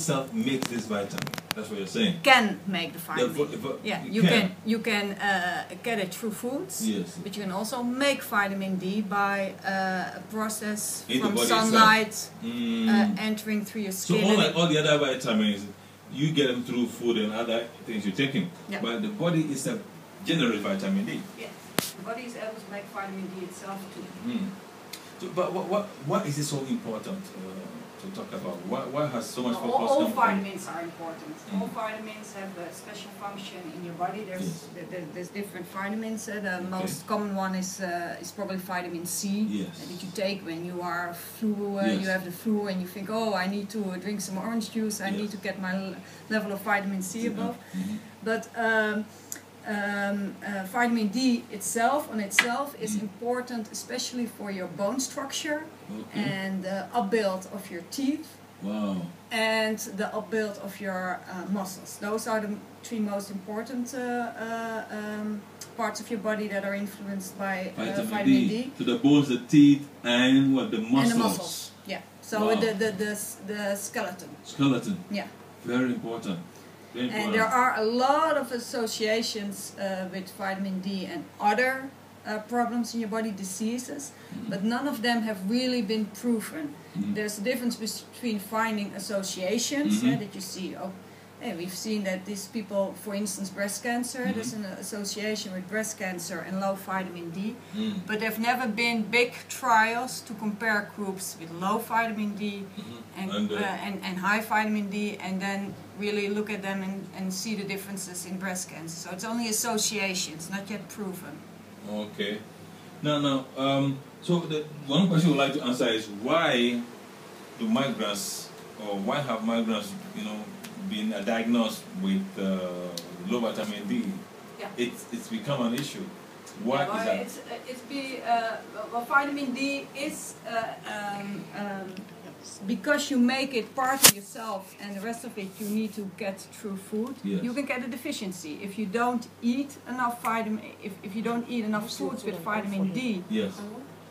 oneself make this vitamin. That's what you're saying. Can make the vitamin. Yeah, you can get it through foods. Yes. But you can also make vitamin D by a process in from sunlight entering through your skin. So unlike all the other vitamins, you get them through food and other things you're taking. Yeah. But the body is a generate vitamin D. Yes. The body is able to make vitamin D itself too. So, but what is it so important to talk about? Why has so much focus? All vitamins are important. All vitamins have a special function in your body. There's different vitamins. The most common one is probably vitamin C that you take when you are flu. You have the flu and you think, oh, I need to drink some orange juice. I need to get my level of vitamin C above. But vitamin D on itself is important, especially for your bone structure and the upbuild of your teeth and the upbuild of your muscles. Those are the three most important parts of your body that are influenced by vitamin D. So the bones, the teeth, and what, the muscles? And the muscles, yeah. So the skeleton. Skeleton. Yeah. Very important. And there are a lot of associations with vitamin D and other problems in your body, diseases, but none of them have really been proven. There's a difference between finding associations that you see. Oh, hey, we've seen that these people, for instance, breast cancer, there's an association with breast cancer and low vitamin D, but there have never been big trials to compare groups with low vitamin D and high vitamin D, and then really look at them and see the differences in breast cancer. So it's only associations, not yet proven. Okay. Now, so the one question we'd like to answer is why do migrants, or why have migrants, been diagnosed with low vitamin D? Yeah. It's become an issue. Why is that? Well, vitamin D is because you make it part of yourself and the rest of it you need to get through food. Yes. You can get a deficiency if you don't eat enough if you don't eat enough foods with vitamin D. Yes.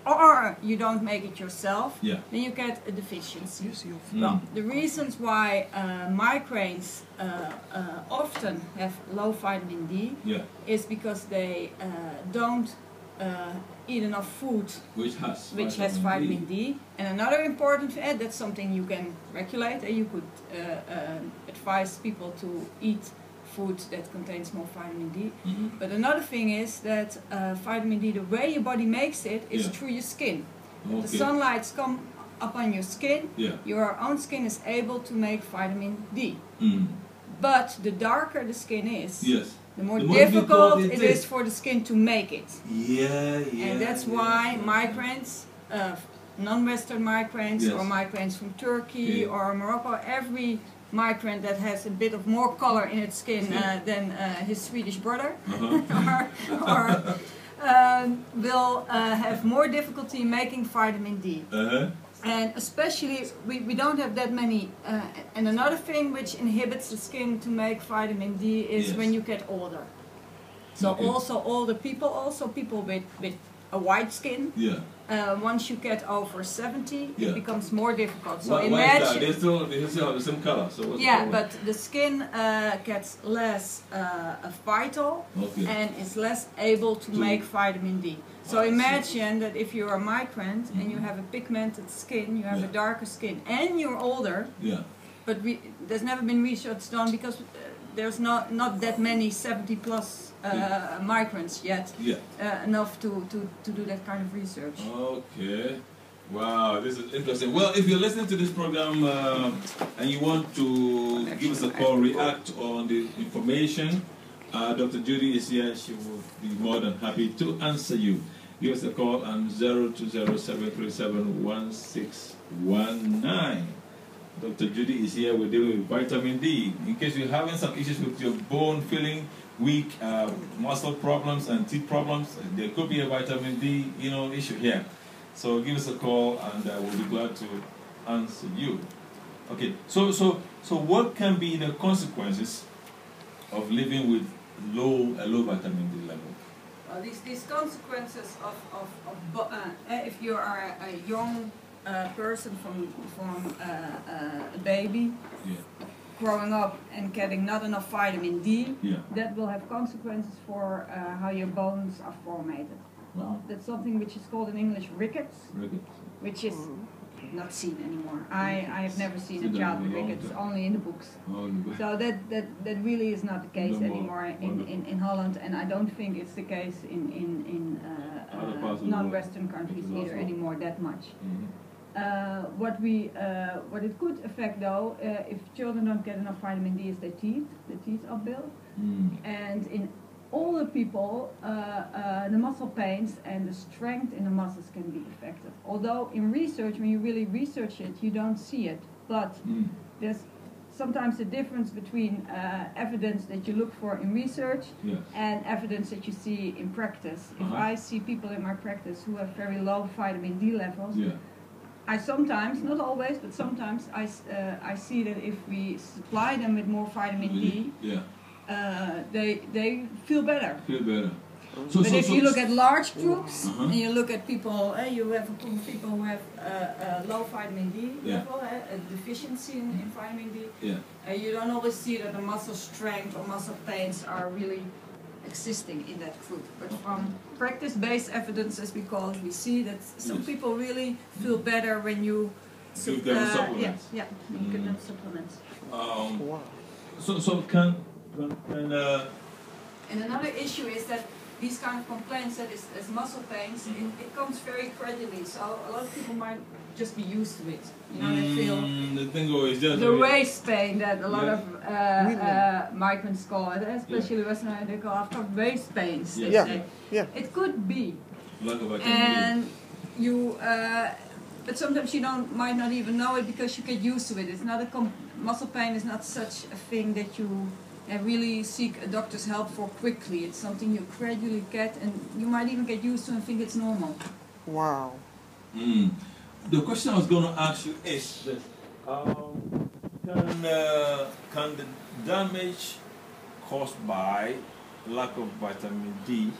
Or you don't make it yourself, then you get a deficiency. Well, the reasons why migraines often have low vitamin D is because they don't eat enough food which has vitamin D. And another important, that's something you can regulate, and you could advise people to eat food that contains more vitamin D. But another thing is that vitamin D, the way your body makes it is through your skin. The sunlight comes upon your skin, your own skin is able to make vitamin D. But the darker the skin is, the more difficult it is for the skin to make it. And that's why migrants, non-Western migrants or migrants from Turkey or Morocco, every migrant that has a bit of more color in its skin than his Swedish brother will have more difficulty making vitamin D. And especially, we don't have that many. And another thing which inhibits the skin to make vitamin D is when you get older. So also older people, also people with a white skin. Once you get over 70, it becomes more difficult. So imagine they still have the same color. So but the skin gets less vital and is less able to make vitamin D. So imagine that if you're a migrant and you have a pigmented skin, you have a darker skin, and you're older. But there's never been research done because there's not that many 70 plus migrants yet enough to do that kind of research. Okay. Wow, this is interesting. Well, if you're listening to this program and you want to give us a call, react on the information, Dr. Judy is here. She will be more than happy to answer you. Give us a call on 0207371619. Dr. Judy is here. We're dealing with vitamin D. In case you're having some issues with your bone feeling weak, muscle problems and teeth problems, there could be a vitamin D, issue here. So give us a call and we'll be glad to answer you. Okay, so what can be the consequences of living with a low vitamin D level? Well, these consequences if you are a young person from a baby, growing up and getting not enough vitamin D, yeah. that will have consequences for how your bones are formatted. Well, that's something which is called in English rickets, which is not seen anymore. I have never seen a child with rickets, only in the books. So that really is not the case anymore in Holland, and I don't think it's the case in non-Western countries either anymore that much. What it could affect though, if children don't get enough vitamin D, is their teeth. The teeth are built, and in older people, the muscle pains and the strength in the muscles can be affected. Although in research, when you really research it, you don't see it. But there's sometimes a difference between evidence that you look for in research and evidence that you see in practice. If I see people in my practice who have very low vitamin D levels, I sometimes, not always, but sometimes I see that if we supply them with more vitamin D, they feel better. But if you look at large groups and you look at people, you have a group of people who have low vitamin D level, a deficiency in vitamin D, you don't always see that the muscle strength or muscle pains are really existing in that group. But from practice-based evidence, as we call it, we see that some people really feel better when you give them supplements. you give them supplements. So can and another issue is that these kind of complaints, that is as muscle pains, it comes very gradually. So a lot of people might just be used to it. You know, they feel the waist pain that a lot of migrants call it, especially Western, they call after waist pains. They say. It could be, and you. But sometimes you might not even know it because you get used to it. It's not muscle pain is not such a thing that you really seek a doctor's help for quickly. It's something you gradually get, and you might even get used to and think it's normal. Wow. The question I was going to ask you is that can the damage caused by lack of vitamin D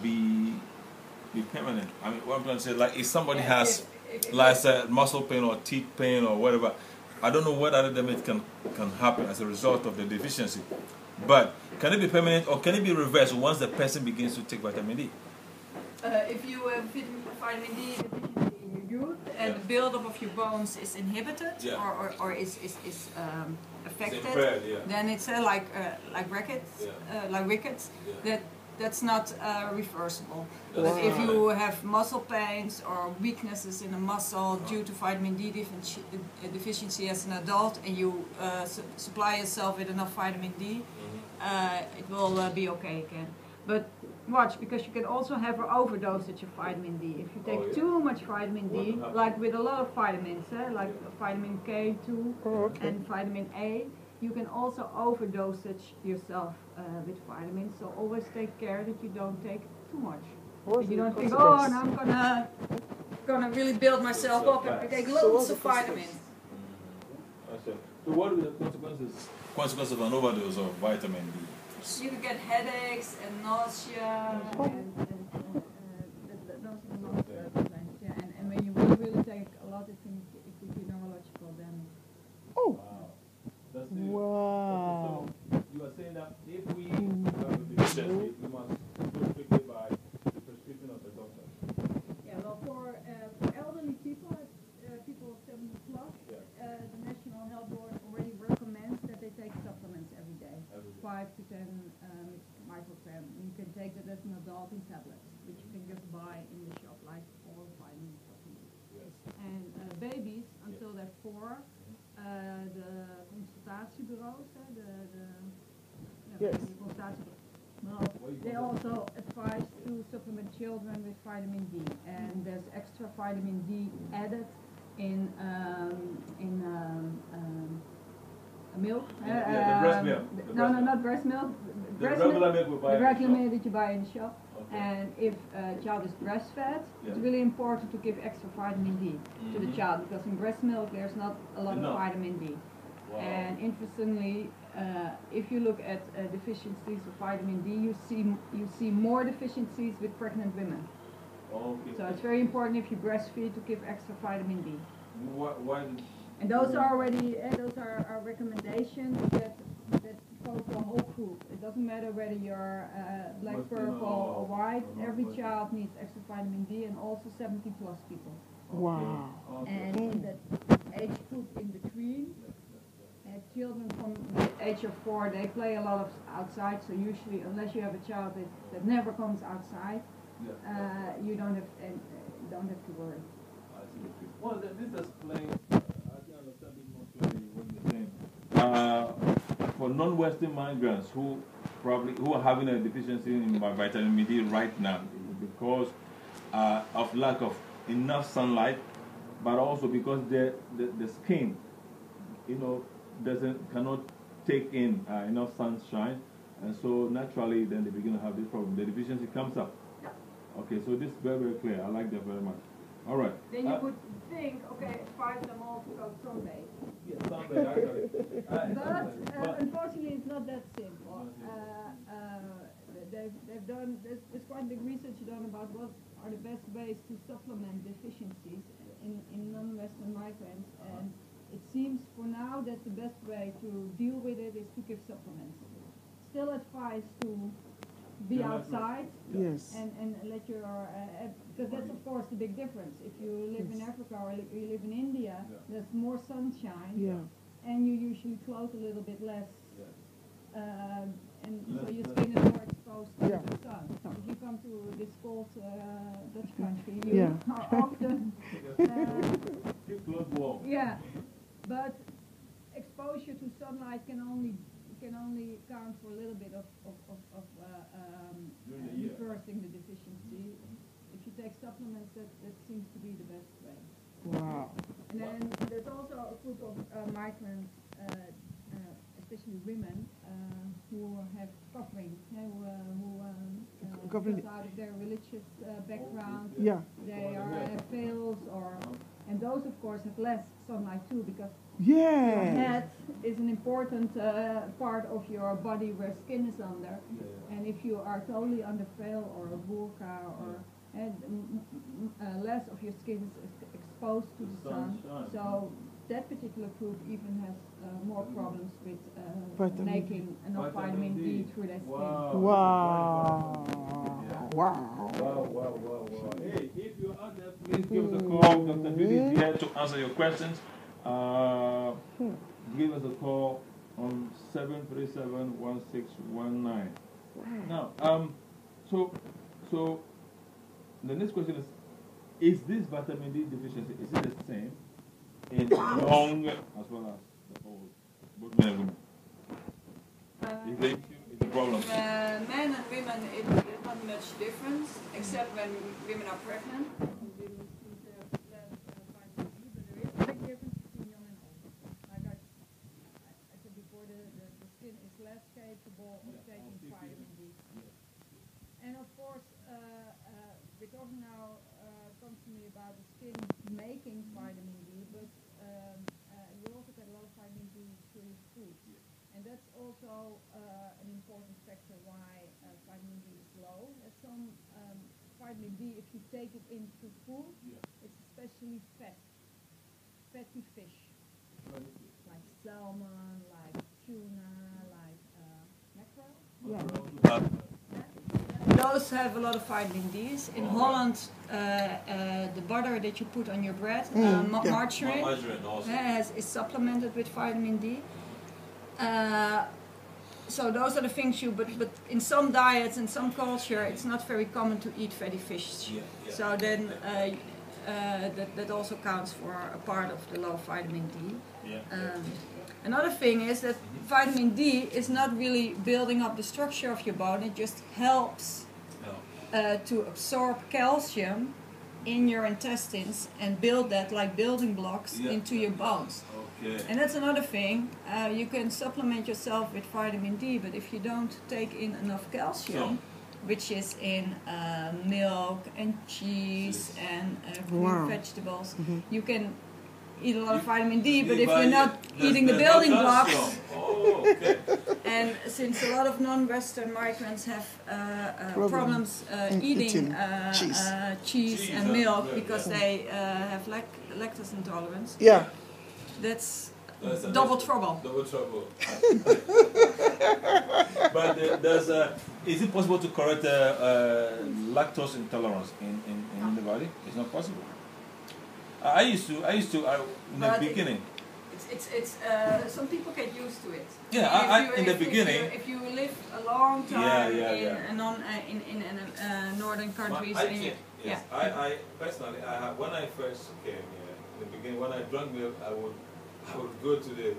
be permanent? I mean, what I'm trying to say, like if somebody has, like I said, muscle pain or teeth pain or whatever, I don't know what other damage can happen as a result of the deficiency. But can it be permanent or can it be reversed once the person begins to take vitamin D? If you have vitamin D deficiency in your youth and the buildup of your bones is inhibited or is affected, then it's like rickets. That's not reversible. But if you have muscle pains or weaknesses in the muscle due to vitamin D deficiency as an adult, and you supply yourself with enough vitamin D, it will be okay again. But watch, because you can also have an overdosage of vitamin D. If you take too much vitamin D, like with a lot of vitamins, like vitamin K2 and vitamin A, you can also overdosage yourself with vitamins. So always take care that you don't take too much. That you don't think, oh, now I'm gonna really build myself up and take loads of vitamins. So what are the consequences of an overdose of vitamin D? You can get headaches and nausea and when you really take a lot, it could be neurological damage. Oh. Wow. So you are saying that if we have a deficiency, we must go strictly by the prescription of the doctor. Yeah, well, for elderly people, people 70 plus, the National Health Board already recommends that they take supplements every day, 5 to 10 micrograms. And you can take that as an adult in tablets, which you can just buy in the shop, like all vitamin supplements. And babies, until they're 4, de consultatiebureaus, they also advise to supplement children with vitamin D, and there's extra vitamin D added in milk. The breast milk. No, not breast milk. The regular milk that you buy in the shop. And if a child is breastfed, it's really important to give extra vitamin D to the child, because in breast milk there's not a lot of vitamin D. Wow. And interestingly, if you look at deficiencies of vitamin D, you see more deficiencies with pregnant women. Okay. So it's very important if you breastfeed to give extra vitamin D. Why? And those are already our recommendations. matter whether you're black, purple or white, every child needs extra vitamin D, and also 70 plus people. Wow. And in that age group in between, children from the age of 4, they play a lot of outside, so usually, unless you have a child that never comes outside, you don't have to worry. Well, this explains, I can understand it more clearly what you're saying. For non-Western migrants who are having a deficiency in vitamin D right now because of lack of enough sunlight, but also because the skin, cannot take in enough sunshine, and so naturally then they begin to have this problem. The deficiency comes up. Okay, so this is very, very clear. I like that very much. All right. Then you would think, okay, invite them all to go sunbathe. Yeah, sunbathe, actually. But unfortunately, it's not that simple. They've done, there's quite big research done about what are the best ways to supplement deficiencies in non-Western migrants, and it seems for now that the best way to deal with it is to give supplements. Still advise to be outside, yes, and let your because that's of course the big difference. If you live in Africa or you live in India, there's more sunshine, and you usually clothe a little bit less, and so your skin is more exposed to the sun. If you come to this cold Dutch country, you are often keep clothes warm. Yeah, but exposure to sunlight can only count for a little bit of reversing the deficiency. If you take supplements, that seems to be the best way. Wow. And then there's also a group of migrants, especially women, who have covering, because out of their religious background, they have veils, and those of course have less sunlight too, because your head is an important part of your body where skin is under, and if you are totally under veil or a burqa or less of your skin is exposed to the sun, so that particular group even has more problems with making enough vitamin D through their skin. Wow. Hey, if you are there, please give us a call. Dr. Judy is here to answer your questions. Give us a call on 737-1619. Now, so the next question is this vitamin D deficiency, is it the same in young as well as the old, both men and women? Is the problem? Men and women, it's not much difference, except when women are pregnant. Women seem to have less vitamin D, but there is a big difference between young and old. Like I said before, the skin is less capable of taking vitamin D. And of course, we're talking now constantly about the skin making vitamin D, but you also get a lot of vitamin D through your food. And that's also an important factor why vitamin D is low. There's some vitamin D, if you take it in through food, it's especially fatty fish, like salmon, like tuna, like mackerel. Those have a lot of vitamin D's. In Holland, the butter that you put on your bread, margarine, is supplemented with vitamin D. So those are the things but in some diets and some culture, it's not very common to eat fatty fish. So then that also counts for a part of the low vitamin D. Another thing is that vitamin D is not really building up the structure of your bone, it just helps to absorb calcium in your intestines and build that like building blocks into your bones. And that's another thing, you can supplement yourself with vitamin D, but if you don't take in enough calcium, which is in milk and cheese and green vegetables, you can eat a lot of vitamin D, but if you're not eating the building blocks, and since a lot of non-Western migrants have problems eating cheese and milk because they have lactose intolerance, that's double trouble. Double trouble. But is it possible to correct lactose intolerance in the body? It's not possible. I used to in the beginning. It's some people get used to it. Yeah, in the beginning. If you live a long time in northern countries, yes. I personally, when I first came here, in the beginning, when I drank milk, I would go to the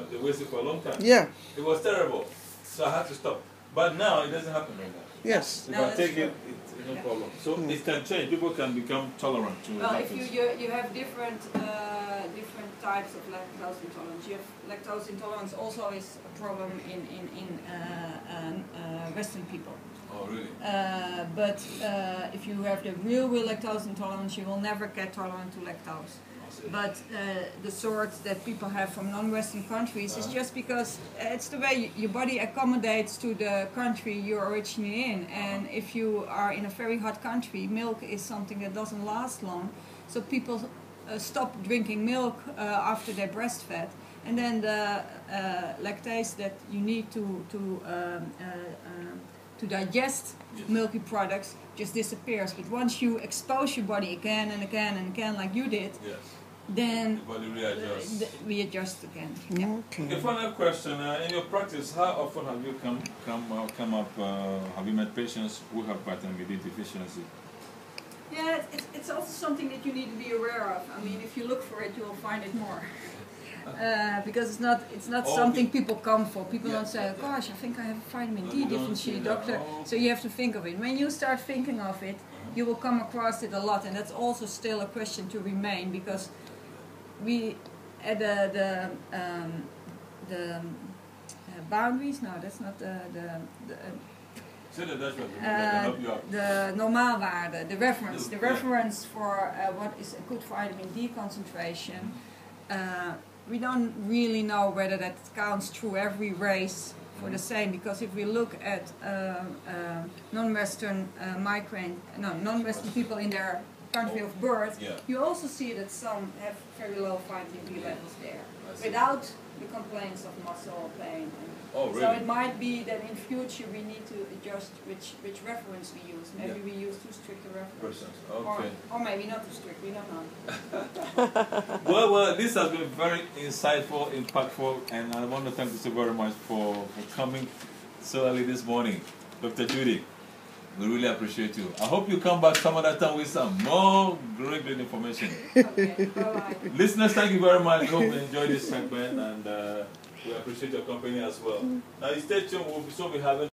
the waste for a long time. Yeah. It was terrible, so I had to stop. But now it doesn't happen right now. Yes. If I take it, it's no problem. So it can change. People can become tolerant to well, lactose. if you have different types of lactose intolerance. You have lactose intolerance also is a problem in Western people. Oh, really? But if you have the real lactose intolerance, you will never get tolerant to lactose. But the sort that people have from non-Western countries is just because it's the way your body accommodates to the country you're originally in. And if you are in a very hot country, milk is something that doesn't last long. So people stop drinking milk after they breastfed. And then the lactase that you need to digest milky products just disappears. But once you expose your body again and again and again, like you did, then the body readjusts. We adjust again. Okay. A final question: in your practice, how often have you have you met patients who have vitamin D deficiency? Yeah, it's also something that you need to be aware of. I mean, if you look for it, you will find it more. Because it's not something people come for. People don't say, gosh, I think I have a vitamin D deficiency, doctor. So you have to think of it. When you start thinking of it, you will come across it a lot, and that's also still a question to remain, because we at the boundaries. No, that's not the normaalwaarde, the reference for what is a good vitamin D concentration. We don't really know whether that counts through every race for the same, because if we look at non-Western non-Western people in their country of birth, you also see that some have very low vitamin D levels there, without the complaints of muscle pain. Really? So it might be that in future we need to adjust which reference we use. Maybe we use too strict a reference. Okay. Or maybe not too strict, we don't know. Well, this has been very insightful, impactful, and I want to thank you so very much for coming so early this morning. Dr. Judy, we really appreciate you. I hope you come back some other time with some more great information. Okay, bye-bye. Listeners, thank you very much. Hope you enjoyed this segment, and we appreciate your company as well. Now, stay tuned. We'll be having